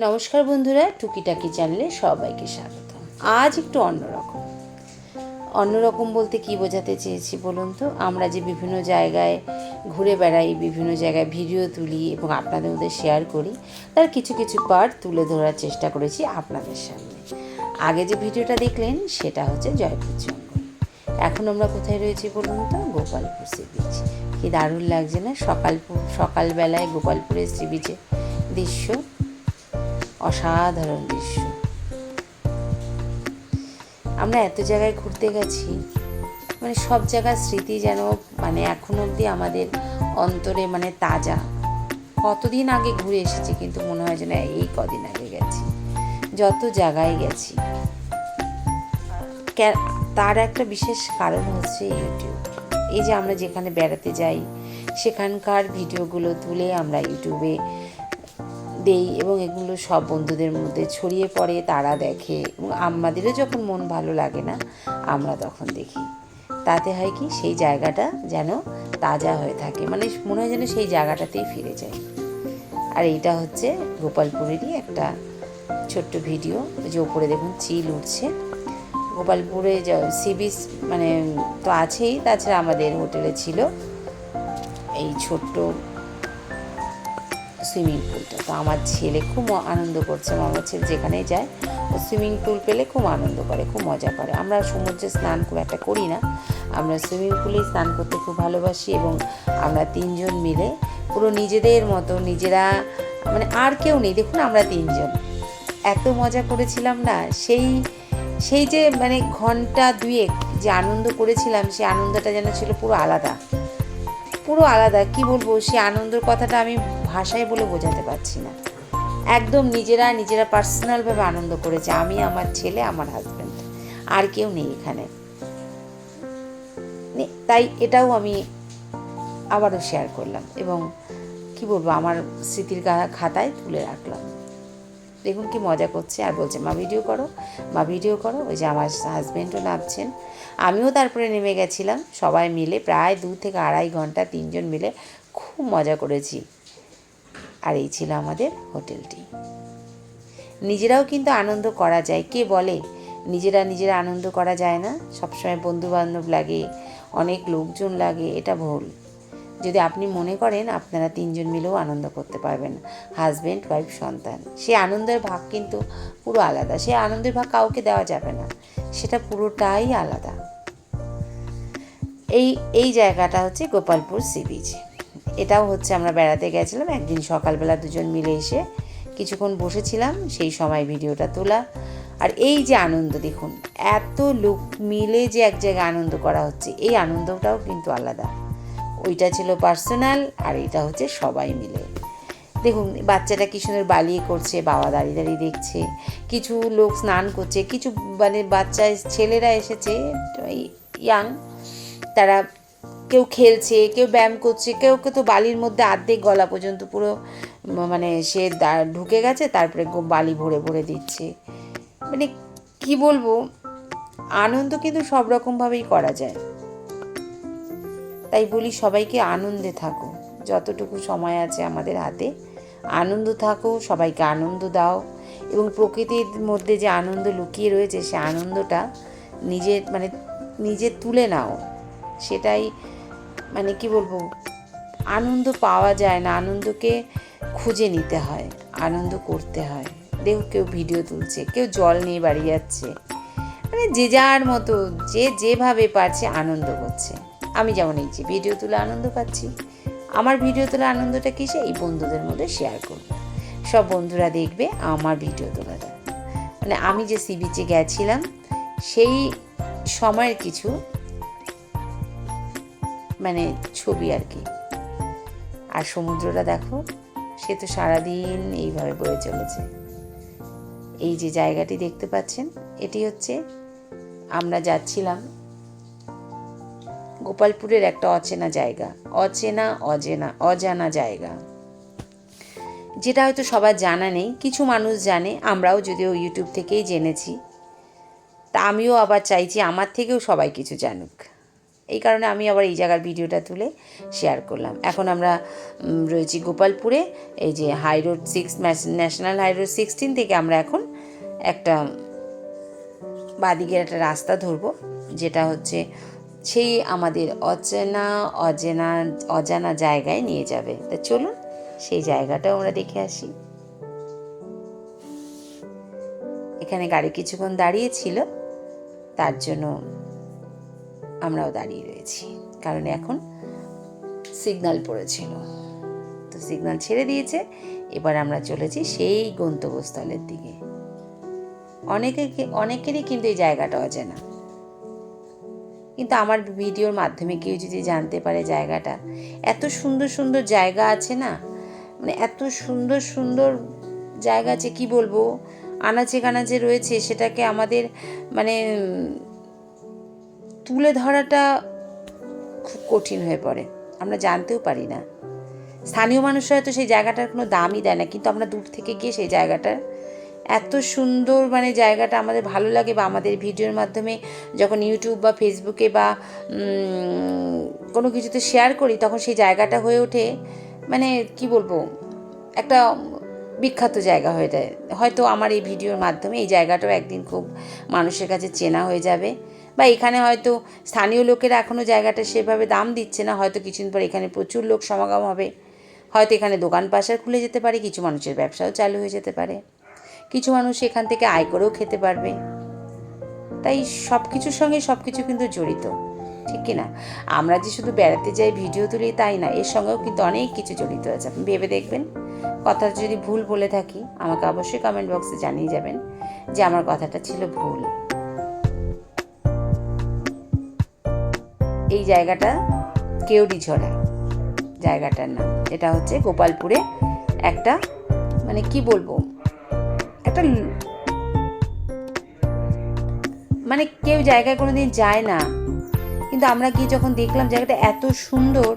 নমস্কার বন্ধুরা, টুকিটাকি চ্যানেলে সবাইকে স্বাগত। আজ একটু অন্যরকম বলতে কি বোঝাতে চেয়েছি বলুন তো। আমরা যে বিভিন্ন জায়গায় ঘুরে বেড়াই, বিভিন্ন জায়গায় ভিডিও তুলি এবং আপনাদের মধ্যে শেয়ার করি, তার কিছু কিছু পার্ট তুলে ধরার চেষ্টা করেছি আপনাদের সামনে। আগে যে ভিডিওটা দেখলেন সেটা হচ্ছে জয়পুর জঙ্গল। এখন আমরা কোথায় রয়েছি বলুন তো? Gopalpur sea beach. কি দারুণ লাগছে না? সকালবেলায় গোপালপুরের সি বিচের দৃশ্য অসাধারণ দৃশ্য। আমরা এত জায়গায় ঘুরতে গেছি, মানে সব জায়গার স্মৃতি যেন এখনো অবধি আমাদের অন্তরে তাজা। কতদিন আগে ঘুরে এসেছি, কিন্তু মনে হয় যেন এই কদিন আগে গেছি। যত জায়গায় গেছি, তার একটা বিশেষ কারণ হচ্ছে ইউটিউব। এই যে আমরা যেখানে বেড়াতে যাই সেখানকার ভিডিওগুলো তুলে আমরা ইউটিউবে দেই এবং এগুলো সব বন্ধুদের মধ্যে ছড়িয়ে পড়ে, তারা দেখে এবং আমাদেরও যখন মন ভালো লাগে না আমরা তখন দেখি। তাতে হয় কি, সেই জায়গাটা যেন তাজা হয়ে থাকে, মনে হয় যেন সেই জায়গাটাতেই ফিরে যায়। আর এইটা হচ্ছে গোপালপুরেরই একটা ছোট্ট ভিডিও। যে ওপরে দেখুন চিল উঠছে। গোপালপুরে সি বিচ তো আছেই, তাছাড়া আমাদের হোটেলে ছিল এই ছোট্ট সুইমিং পুলটা। তো আমার ছেলে খুব আনন্দ করছে। আমার ছেলে যেখানেই যায় ও সুইমিং পুল পেলে খুব আনন্দ করে, খুব মজা করে। আমরা সমুদ্রে স্নান খুব একটা করি না, আমরা সুইমিং পুলেই স্নান করতে খুব ভালোবাসি। এবং আমরা তিনজন মিলে পুরো নিজেদের মতো, নিজেরা আর কেউ নেই, দেখুন আমরা তিনজন এত মজা করেছিলাম না। সেই যে ঘন্টা দুয়েক যে আনন্দ করেছিলাম, সেই আনন্দটা যেন ছিল পুরো আলাদা। কি বলবো, সেই আনন্দের কথাটা আমি ভাষায় বলে বোঝাতে পারছি না। একদম নিজেরা পার্সোনালভাবে আনন্দ করেছে, আমি, আমার ছেলে, আমার হাজব্যান্ড, আর কেউ নেই এখানে। তাই এটাও আমি আবারও শেয়ার করলাম এবং কি বলবো, আমার স্মৃতির খাতায় তুলে রাখলাম। দেখুন কি মজা করছে, আর বলছে মা ভিডিও করো। ওই যে আমার হাজব্যান্ডও নামছেন, আমিও তারপরে নেমে গেছিলাম। সবাই মিলে প্রায় 2 থেকে আড়াই ঘন্টা তিনজন মিলে খুব মজা করেছি। আর এই ছিল আমাদের হোটেলটি। নিজেরাও কিন্তু আনন্দ করা যায়। কে বলে নিজেরা আনন্দ করা যায় না? সবসময় বন্ধুবান্ধব লাগে, অনেক লোকজন লাগে, এটা ভুল। যদি আপনি মনে করেন আপনারা তিনজন মিলেও আনন্দ করতে পারবেন, হাজব্যান্ড, ওয়াইফ, সন্তান, সে আনন্দের ভাগ কিন্তু পুরো আলাদা। সে আনন্দের ভাগ কাউকে দেওয়া যাবে না, সেটা পুরোটাই আলাদা। এই জায়গাটা হচ্ছে গোপালপুর সি বিচ। এটাও হচ্ছে আমরা বেড়াতে গেছিলাম একদিন সকালবেলা, দুজন মিলে এসে কিছুক্ষণ বসেছিলাম, সেই সময় ভিডিওটা তোলা। আর এই যে আনন্দ দেখুন, এত লোক মিলে যে এক জায়গায় আনন্দ করা হচ্ছে, এই আনন্দটাও কিন্তু আলাদা। ওইটা ছিল পার্সোনাল, আর এটা হচ্ছে সবাই মিলে। দেখুন বাচ্চাটা কি সুন্দর বালিয়ে করছে, বাবা দাঁড়িয়ে দেখছে, কিছু লোক স্নান করছে, কিছু বাচ্চা ছেলেরা এসেছে ইয়াং, তারা কেউ খেলছে, কেউ ব্যায়াম করছে, কেউ তো বালির মধ্যে অর্ধেক গলা পর্যন্ত পুরো সে ঢুকে গেছে, তারপরে বালি ভরে ভরে দিচ্ছে। কি বলবো, আনন্দ কিন্তু সব রকমভাবেই করা যায়। তাই বলি সবাইকে আনন্দে থাকো, যতটুকু সময় আছে আমাদের হাতে আনন্দ থাকো, সবাইকে আনন্দ দাও। এবং প্রকৃতির মধ্যে যে আনন্দ লুকিয়ে রয়েছে, সে আনন্দটা নিজে তুলে নাও। সেটাই কি বলবো, আনন্দ পাওয়া যায় না, আনন্দকে খুঁজে নিতে হয়, আনন্দ করতে হয়। দেখো কেউ ভিডিও তুলছে, কেউ জল নিয়ে বাড়ি যাচ্ছে, যে যার মতো যে যেভাবে পারছে আনন্দ করছে। আমি যেমন এই যে ভিডিও তুলে আনন্দ পাচ্ছি, আমার ভিডিও তোলা আনন্দটা কিসে, এই বন্ধুদের মধ্যে শেয়ার করব। সব বন্ধুরা দেখবে আমার ভিডিও তোলাটা, আমি যে সি বিচে গেছিলাম সেই সময়ের কিছু ছবি আর কি। আর সমুদ্রটা দেখো, সে তো সারাদিন এইভাবে বয়ে চলেছে। এই যে জায়গাটি দেখতে পাচ্ছেন, এটি হচ্ছে আমরা যাচ্ছিলাম গোপালপুরের একটা অচেনা জায়গা, অজানা জায়গা, যেটা হয়তো সবার জানা নেই। কিছু মানুষ জানে, আমরাও যদিও ইউটিউব থেকেই জেনেছি। তা আমিও আবার চাইছি আমার থেকেও সবাই কিছু জানুক। এই কারণে আমি আবার এই জায়গার ভিডিওটা তুলে শেয়ার করলাম। এখন আমরা রয়েছি গোপালপুরে, এই যে high road 6 national high road 16 থেকে আমরা এখন একটা বাদিকের একটা রাস্তা ধরবো, যেটা হচ্ছে সেই আমাদের অজানা জায়গায় নিয়ে যাবে। তা চলুন সেই জায়গাটাও আমরা দেখে আসি। এখানে গাড়ি কিছুক্ষণ দাঁড়িয়েছিল, তার জন্য আমরাও দাঁড়িয়ে রয়েছি, কারণ এখন সিগন্যাল পড়েছিল, তো সিগন্যাল ছেড়ে দিয়েছে। এবার আমরা চলেছি সেই গন্তব্যস্থলের দিকে। অনেকেরই কিন্তু এই জায়গাটা অজানা, কিন্তু আমার ভিডিওর মাধ্যমে কেউ যদি জানতে পারে জায়গাটা, এত সুন্দর সুন্দর জায়গা আছে না, মানে এত সুন্দর সুন্দর জায়গা আছে, কি বলবো, আনাচে কানাচে রয়েছে, সেটাকে আমাদের মানে তুলে ধরাটা খুব কঠিন হয়ে পড়ে, আমরা জানতেও পারি না। স্থানীয় মানুষরা হয়তো সেই জায়গাটার কোনো দামই দেয় না, কিন্তু আমরা দূর থেকে গিয়ে সেই জায়গাটার এত সুন্দর মানে জায়গাটা আমাদের ভালো লাগে, বা আমাদের ভিডিওর মাধ্যমে যখন ইউটিউব বা ফেসবুকে বা কোনো কিছুতে শেয়ার করি, তখন সেই জায়গাটা হয়ে ওঠে মানে কি বলবো, একটা বিখ্যাত জায়গা হয়ে যায়। হয়তো আমার এই ভিডিওর মাধ্যমে এই জায়গাটাও একদিন খুব মানুষের কাছে চেনা হয়ে যাবে, বা এখানে হয়তো স্থানীয় লোকেরা এখনও জায়গাটা সেভাবে দাম দিচ্ছে না, হয়তো কিছুদিন পর এখানে প্রচুর লোক সমাগম হবে, হয়তো এখানে দোকান পাশার খুলে যেতে পারে, কিছু মানুষের ব্যবসাও চালু হয়ে যেতে পারে, কিছু মানুষ এখান থেকে আয় করেও খেতে পারবে। তাই সব কিছুর সঙ্গে সব কিছু কিন্তু জড়িত, ঠিক কি না? আমরা যে শুধু বেড়াতে যাই, ভিডিও তুলি, তাই না, এর সঙ্গেও কিন্তু অনেক কিছু জড়িত আছে। আপনি ভেবে দেখবেন, কথাটা যদি ভুল বলে থাকি আমাকে অবশ্যই কমেন্ট বক্সে জানিয়ে যাবেন যে আমার কথাটা ছিল ভুল। এই জায়গাটা কেওড়িঝরা জায়গাটার নাম, এটা হচ্ছে গোপালপুরে একটা মানে কি বলবো, একটা মানে কেউ জায়গায় কোনোদিন যায় না, কিন্তু আমরা গিয়ে যখন দেখলাম জায়গাটা এত সুন্দর,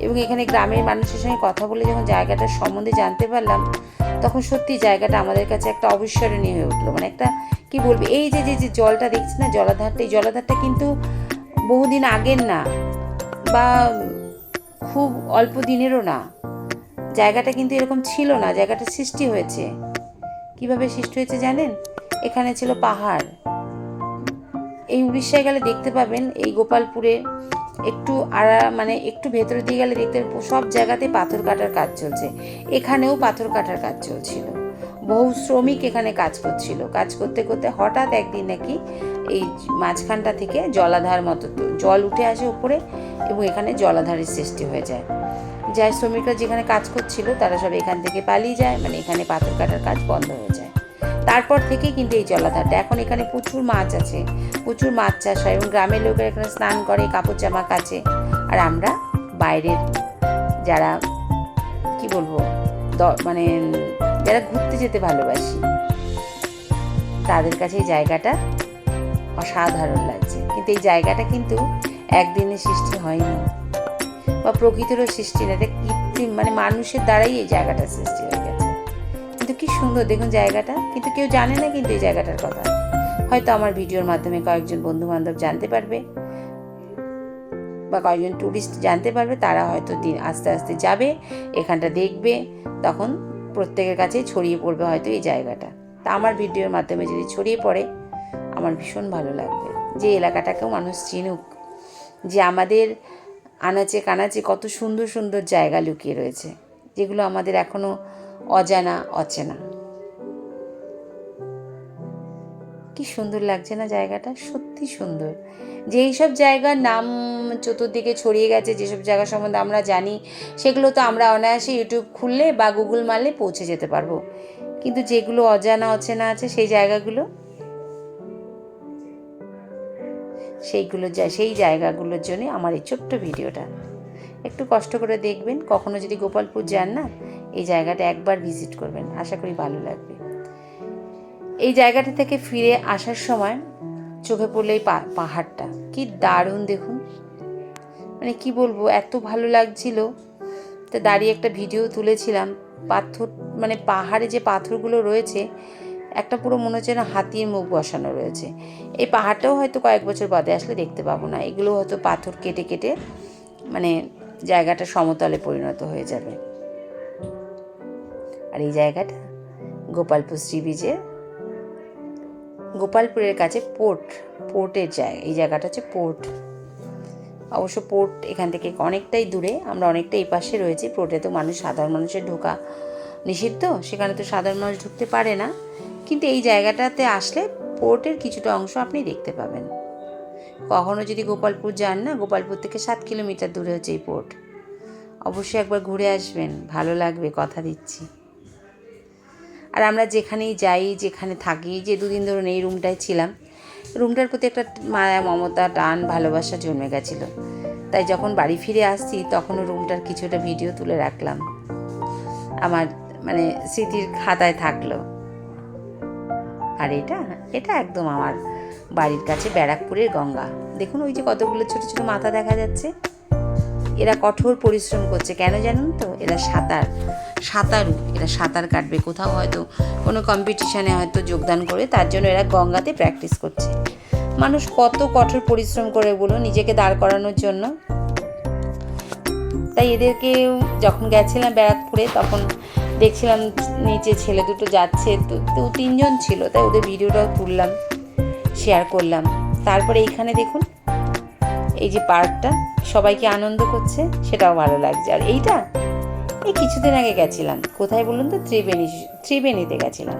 এবং এখানে গ্রামের মানুষের সঙ্গে কথা বলে যখন জায়গাটার সম্বন্ধে জানতে পারলাম, তখন সত্যি জায়গাটা আমাদের কাছে একটা অবিস্মরণীয় হয়ে উঠলো। মানে একটা কি বলবো, এই যে যে জলটা দেখছি না, জলাধারটা, এই জলাধারটা কিন্তু বহুদিন আগের না, বা খুব অল্প দিনেরও না। জায়গাটা কিন্তু এরকম ছিল না, জায়গাটা সৃষ্টি হয়েছে। কিভাবে সৃষ্টি হয়েছে জানেন? এখানে ছিল পাহাড়। এই উড়িষ্যায় গেলে দেখতে পাবেন, এই গোপালপুরে একটু মানে একটু ভেতরে দিয়ে গেলে দেখতে সব জায়গাতে পাথর কাটার কাজ চলছে। এখানেও পাথর কাটার কাজ চলছিল, বহু শ্রমিক এখানে কাজ করছিল। কাজ করতে করতে হঠাৎ একদিন নাকি এই মাঝখানটা থেকে জলাধার মতো জল উঠে আসে উপরে, এবং এখানে জলাধারের সৃষ্টি হয়ে যায়। যাই শ্রমিকরা যেখানে কাজ করছিল তারা সব এখান থেকে পালিয়ে যায়, মানে এখানে পাথর কাটার কাজ বন্ধ হয়ে যায়। তারপর থেকেই কিন্তু এই জলাধারটা, এখন এখানে প্রচুর মাছ আছে, প্রচুর মাছ চাষ হয়, এবং গ্রামের লোকেরা এখানে স্নান করে, কাপড় জামা কাচে। আর আমরা বাইরের যারা কি বলবো মানে যারা ঘুরতে যেতে ভালোবাসি, তাদের কাছে এই জায়গাটা অসাধারণ লাগছে। কিন্তু এই জায়গাটা কিন্তু একদিনে সৃষ্টি হয়নি, বা প্রকৃতিরও সৃষ্টি না, এটা কৃত্রিম মানে মানুষের দ্বারাই এই জায়গাটা সৃষ্টি হয়ে গেছে। কিন্তু কি সুন্দর দেখুন জায়গাটা, কিন্তু কেউ জানে না কিন্তু এই জায়গাটার কথা। হয়তো আমার ভিডিওর মাধ্যমে কয়েকজন বন্ধু বান্ধব জানতে পারবে, বা কয়েকজন টুরিস্ট জানতে পারবে, তারা হয়তো দিন আস্তে আস্তে যাবে, এখানটা দেখবে, তখন প্রত্যেকের কাছে ছড়িয়ে পড়বে হয়তো এই জায়গাটা। তা আমার ভিডিওর মাধ্যমে যদি ছড়িয়ে পড়ে আমার ভীষণ ভালো লাগবে, যে এলাকাটাকেও মানুষ চিনুক, যে আমাদের আনাচে কানাচে কত সুন্দর সুন্দর জায়গা লুকিয়ে রয়েছে, যেগুলো আমাদের এখনও অজানা অচেনা। কি সুন্দর লাগছে না জায়গাটা, সত্যি সুন্দর। যে এইসব জায়গার নাম চতুর্দিকে ছড়িয়ে গেছে, যেসব জায়গা সম্বন্ধে আমরা জানি, সেগুলো তো আমরা অনায়াসে ইউটিউব খুললে বা গুগল মারলে পৌঁছে যেতে পারবো, কিন্তু যেগুলো অজানা অচেনা আছে সেই জায়গাগুলো, সেই জায়গাগুলোর জন্য আমার এই ছোট্ট ভিডিওটা। একটু কষ্ট করে দেখবেন, কখনো যদি গোপালপুর যান না, এই জায়গাটা একবার ভিজিট করবেন, আশা করি ভালো লাগবে। এই জায়গাটা থেকে ফিরে আসার সময় চোখে পড়লে এই পাহাড়টা কি দারুণ দেখুন, মানে কি বলবো, এত ভালো লাগছিল। তো দাঁড়িয়ে একটা ভিডিও তুলেছিলাম। পাথর মানে পাহাড়ে যে পাথরগুলো রয়েছে একটা পুরো মনে হচ্ছে না হাতির মুখ বসানো রয়েছে। এই পাহাড়টাও হয়তো কয়েক বছর বাদে আসলে দেখতে পাবো না, এগুলো হয়তো পাথর কেটে কেটে মানে জায়গাটা সমতলে পরিণত হয়ে যাবে। আর এই জায়গাটা গোপালপুর সি বিচের, গোপালপুরের কাছে পোর্টের জায়গা। এই জায়গাটা হচ্ছে পোর্ট। অবশ্য পোর্ট এখান থেকে অনেকটাই দূরে, আমরা অনেকটা এই পাশে রয়েছি। পোর্টে তো সাধারণ মানুষের ঢোকা নিষিদ্ধ, সেখানে তো সাধারণ মানুষ ঢুকতে পারে না, কিন্তু এই জায়গাটাতে আসলে পোর্টের কিছুটা অংশ আপনি দেখতে পাবেন। কখনো যদি গোপালপুর যান না, গোপালপুর থেকে 7 কিলোমিটার দূরে হচ্ছে এই পোর্ট। অবশ্যই একবার ঘুরে আসবেন, ভালো লাগবে, কথা দিচ্ছি। আর আমরা যেখানেই যাই, যেখানে থাকি, যে 2 দিন ধরুন এই রুমটায় ছিলাম, রুমটার প্রতি একটা মায়া, মমতা, টান, ভালোবাসা জন্মে গেছিল। তাই যখন বাড়ি ফিরে আসছি তখনও রুমটার কিছুটা ভিডিও তুলে রাখলাম, আমার মানে স্মৃতির খাতায় থাকলো। আর এটা একদম আমার বাড়ির কাছে ব্যারাকপুরের গঙ্গা। দেখুন ওই যে কতগুলো ছোট ছোট মাথা দেখা যাচ্ছে। এরা কঠোর পরিশ্রম করছে, কেন জানুন তো? এরা সাঁতারু, এরা সাঁতার কাটবে, কোথাও হয়তো কোনো কম্পিটিশানে হয়তো যোগদান করে, তার জন্য এরা গঙ্গাতে প্র্যাকটিস করছে। মানুষ কত কঠোর পরিশ্রম করে বলুন নিজেকে দাঁড় করানোর জন্য। তাই এদেরকে যখন গেছিলাম ব্যারাকপুরে, তখন দেখছিলাম নিচে ছেলে দুটো যাচ্ছে, তো 3 জন ছিল, তাই ওদের ভিডিওটাও তুললাম, শেয়ার করলাম। তারপরে এইখানে দেখুন এই যে পার্কটা, সবাইকে আনন্দ করছে, সেটাও ভালো লাগছে। আর এই কিছুদিন আগে গেছিলাম, কোথায় বলুন তো? ত্রিবেণীতে গেছিলাম।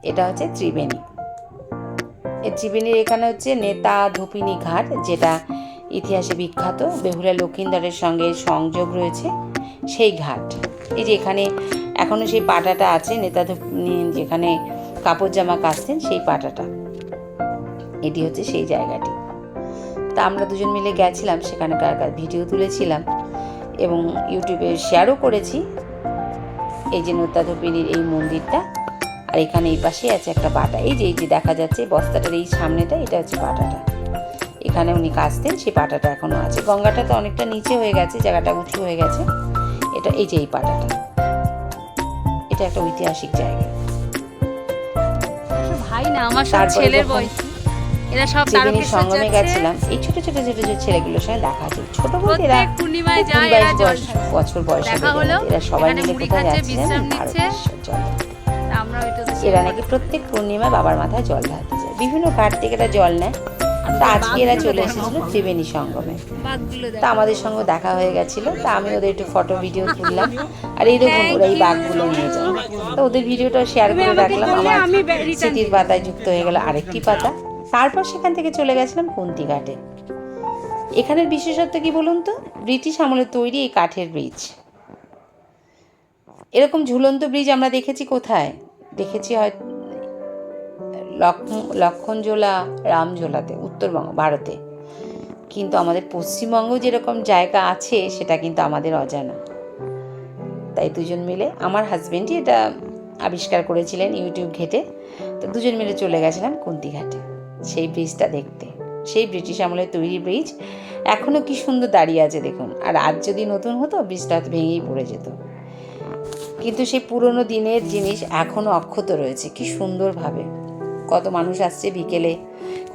এটা হচ্ছে ত্রিবেণী। এই ত্রিবেণীর এখানে হচ্ছে নেতা ধোপিনী ঘাট, যেটা ইতিহাসে বিখ্যাত, বেহুলা লক্ষিন্দরের সঙ্গে সংযোগ রয়েছে সেই ঘাট। এই যে এখানে এখনও সেই পাটাটা আছে, নেতা ধোপিনী যেখানে কাপড় জামা কাচতেন সেই পাটাটা, এটি হচ্ছে সেই জায়গাটি। তা আমরা দুজন মিলে গেছিলাম, সেখানকার ভিডিও তুলেছিলাম এবং ইউটিউবে শেয়ারও করেছি। এই যে নেতা ধোপিনীর এই মন্দিরটা, আর এখানে এই পাশে আছে একটা পাটা। এই যে দেখা যাচ্ছে বস্তাটার এই সামনেটা, এটা হচ্ছে পাটাটা। এখানে উনি কাচতেন, সেই পাটাটা এখনও আছে। গঙ্গাটা তো অনেকটা নিচে হয়ে গেছে, জায়গাটা উঁচু হয়ে গেছে। এই যে এই পাটাটা, এটা একটা ঐতিহাসিক জায়গা। ভাই না আমার সব ছেলের বয়সী, এরা সব তারকেশ্বর সঙ্গমে গেছিলাম, এই ছোট ছোট ছেলেগুলোর সঙ্গে দেখা হচ্ছে। ছোট বলতে এরা পূর্ণিমায় যায়, এরা বছর বয়স, এরা সবাই মিলে কোথায় যাচ্ছে, এরা নাকি প্রত্যেক পূর্ণিমায় বাবার মাথায় জল ঢালতে যায়, বিভিন্ন ঘাট থেকে এরা জল নেয়। তা আজকে এরা চলে এসেছিল ত্রিবেণী সঙ্গমে, তা আমাদের সঙ্গে দেখা হয়ে গেছিল। তা আমি ওদের একটু ফটো ভিডিও তুললাম, আর এইরকম ওরা এই বাঘগুলো নিয়ে যায়। তো ওদের ভিডিওটা শেয়ার করে রাখলাম, আমার স্মৃতির পাতায় যুক্ত হয়ে গেল আরেকটি পাতা। তারপর সেখান থেকে চলে গেছিলাম কুন্তি ঘাটে। এখানের বিশেষত্ব কি বলুন তো? ব্রিটিশ আমলের তৈরি এই কাঠের ব্রিজ। এরকম ঝুলন্ত ব্রিজ আমরা দেখেছি কোথায়? দেখেছি হয় লক্ষণঝোলা, রামঝোলাতে, উত্তরবঙ্গ ভারতে, কিন্তু আমাদের পশ্চিমবঙ্গেও যেরকম জায়গা আছে সেটা কিন্তু আমাদের অজানা। তাই দুজন মিলে, আমার হাজবেন্ডই এটা আবিষ্কার করেছিলেন ইউটিউব ঘেটে, তো দুজন মিলে চলে গেছিলাম কুন্তি ঘাটে সেই ব্রিজটা দেখতে। সেই ব্রিটিশ আমলের তৈরি ব্রিজ এখনও কি সুন্দর দাঁড়িয়ে আছে দেখুন। আর আজ যদি নতুন হতো ব্রিজটা ভেঙেই পড়ে যেত, কিন্তু সেই পুরনো দিনের জিনিস এখনও অক্ষত রয়েছে কি সুন্দরভাবে। কত মানুষ আসছে বিকেলে,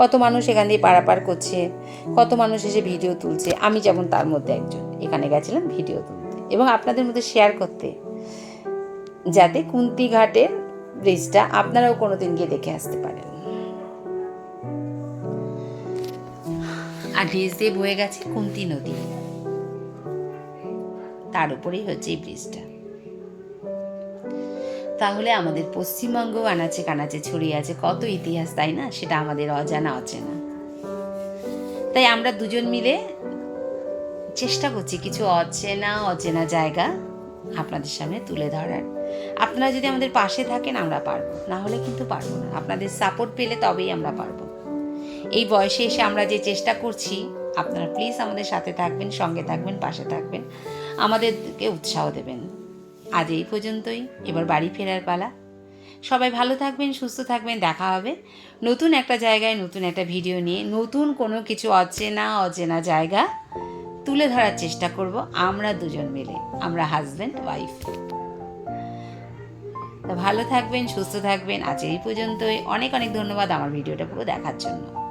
কত মানুষ এখান দিয়ে পারাপার করছে, কত মানুষ এসে ভিডিও তুলছে। আমি যেমন তার মধ্যে একজন, এখানে গেছিলাম ভিডিও তুলতে এবং আপনাদের মধ্যে শেয়ার করতে, যাতে কুন্তি ঘাটের ব্রিজটা আপনারাও কোনোদিন গিয়ে দেখে আসতে পারেন। আর ব্রিজ দিয়ে বয়ে গেছে কুন্তি নদী, তার উপরেই হচ্ছে এই ব্রিজটা। তাহলে আমাদের পশ্চিমবঙ্গ আনাচে কানাচে ছড়িয়ে আছে কত ইতিহাস, তাই না? সেটা আমাদের অজানা অচেনা। তাই আমরা দুজন মিলে চেষ্টা করছি কিছু অচেনা জায়গা আপনাদের সামনে তুলে ধরার। আপনারা যদি আমাদের পাশে থাকেন আমরা পারবো, না হলে কিন্তু পারবো না। আপনাদের সাপোর্ট পেলে তবেই আমরা পারবো। এই বয়সে এসে আমরা যে চেষ্টা করছি, আপনারা প্লিজ আমাদের সাথে থাকবেন, সঙ্গে থাকবেন, পাশে থাকবেন, আমাদেরকে উৎসাহ দেবেন। আজ এই পর্যন্তই, এবার বাড়ি ফেরার পালা। সবাই ভালো থাকবেন, সুস্থ থাকবেন। দেখা হবে নতুন একটা জায়গায়, নতুন একটা ভিডিও নিয়ে, নতুন কোনো কিছু অচেনা জায়গা তুলে ধরার চেষ্টা করব আমরা দুজন মিলে, আমরা হাজব্যান্ড ওয়াইফ। তা ভালো থাকবেন, সুস্থ থাকবেন। আজ এই পর্যন্তই। অনেক অনেক ধন্যবাদ আমার ভিডিওটা পুরো দেখার জন্য।